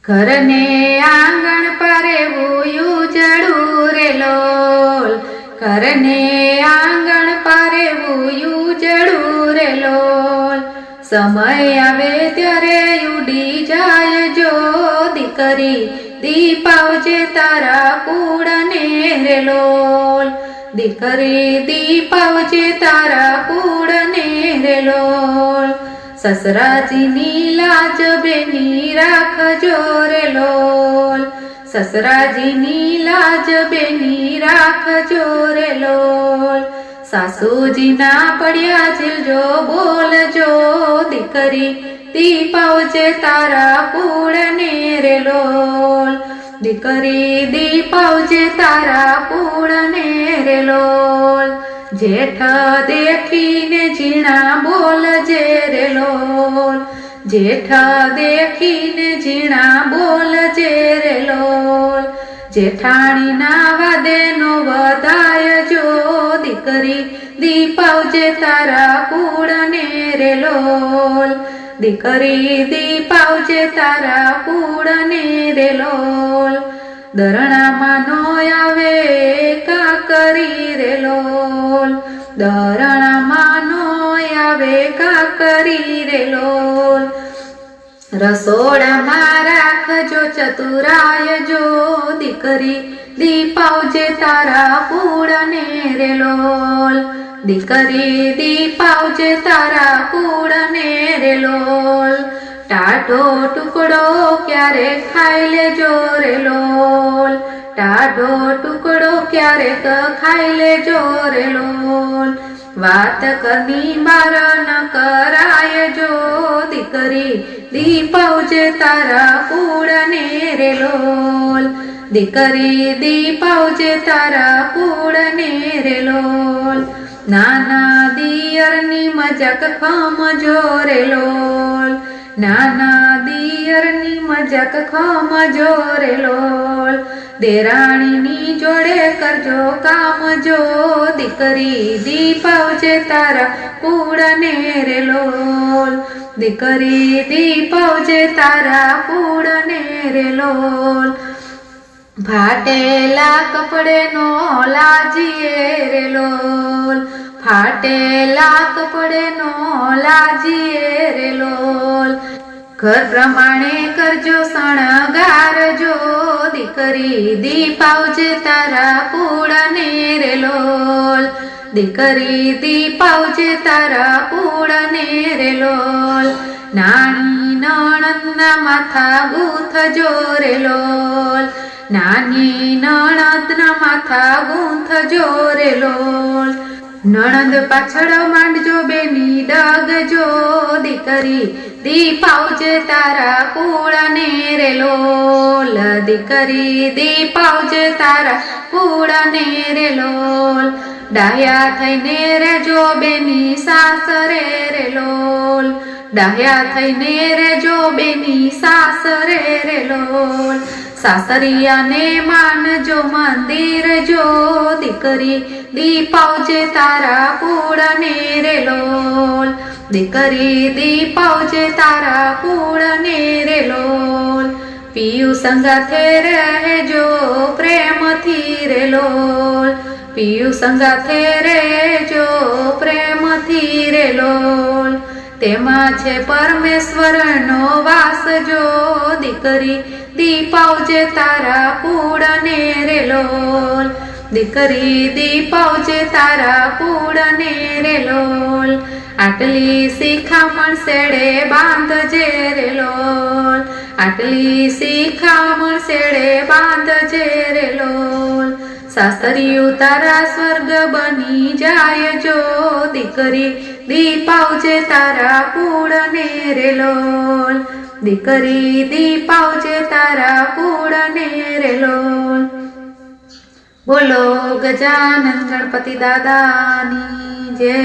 ઘરને આંગણ પારેવું ઉજળું રે લોલ, ઘરને આંગણ પારેવું ઉજળું રે લોલ. સમય આવે ત્યારે ઉડી જાય જો દીકરી, દીપાવજે તારા કુળને રે લોલ. દીકરી દીપાવજે તારા કુળને રે લોલ. સસરાજીની લાજ બેની રાખજો રે લોલ, સસરાજીની લાજ બેની રાખજો રે લોલ. સાસુજીના પડ્યા ઝીલજો બોલજો દીકરી, દીપાવજે તારા કુળને રે લોલ. દીકરી દીપાવજે તારા કુળને રે લોલ. જેઠ દેખીને ઝીણા બોલજે રે લોલ, જેઠ દેખીને ઝીણા બોલજે રે લોલ. જેઠાણીના વાદે નો વધાય જો દીકરી, દીપાવજે તારા કુળને રે લોલ. દીકરી દીપાવજે તારા કુળને રે લોલ. દરણામાં નો આવે કાકરી રે લોલ, દરણામાં નો આવે કાકરી રે લોલ. રસોડામાં રાખજો ચતુરાય જો દીકરી, દીપાવજે તારા કુળને રે લોલ. દીકરી દીપાવજે તારા કુળને રે લોલ. ટાઢો ટુકડો ક્યારેક ખાઈ લેજો રે લોલ, ટાઢો ટુકડો ક્યારેક ખાઈ લેજો રે લોલ. વાત કરની બાર ન કરાય જો દીકરી, દીપાવજે તારા કુળને રે લોલ. દીકરી દીપાવજે તારા કુળને રે લોલ. નાના દિયરની મજાક ખમજો રે લોલ, નાના દિયરની મજાક ખમજો રે લોલ. દેરાણીની જોડે કરજો કામ જો દીકરી, દીપાવજે તારા કુળને રે લોલ. દીકરી દીપાવજે તારા કુળને રે લોલ. ફાટેલા કપડે નો લાજીએ રે લોલ, ફાટેલા કપડે નો લાજીએ રે લોલ. ઘર પ્રમાણે કરજો શણગાર જો દીકરી, દીપાવજે તારા કુળને રે લોલ. દીકરી દીપાવજે તારા કુળને રે લોલ. નાની નણંદના માથા ગૂંથજો રે લોલ, નાની નણંદના માથા ગૂંથજો રે લોલ. નણંદ પાછળ માંડજો બેની ડગજો દીકરી, દીપાવજે તારા કુળને રે લોલ. દીકરી દીપાવજે તારા કુળને રે લોલ. ડાહ્યા થઈને રેજો બેની સાસરે રે લોલ, ડાહ્યા થઈને રેજો બેની સાસરે રે લોલ. સાસરિયાને માનજો મંદિર જો દીકરી, દીપાવજે તારા કુળને રે લોલ. દીકરી દીપાવજે તારા કુળને રે લોલ. પિયુ સંગાથે રહેજો પ્રેમથી રે લોલ, પિયુ સંગાથે રહેજો પ્રેમથી રે લોલ. તેમાં છે પરમેશ્વરનો વાસ જો દીકરી, દીપાવજે તારા કુળને રે લોલ. દીકરી દીપાવજે તારા કુળને રે લોલ. આટલી શિખામણ શેડે બાંધજે રે લોલ, આટલી શિખામણ શેડે બાંધજે રે લોલ. સાસરિયું તારા સ્વર્ગ બની જાય જો દીકરી, દીપાવજે તારા કુળને રે લોલ. દીકરી દીપાવજે તારા કુળને રે લોલ. બોલો ગજાનંદ ગણપતિ દાદાની જય.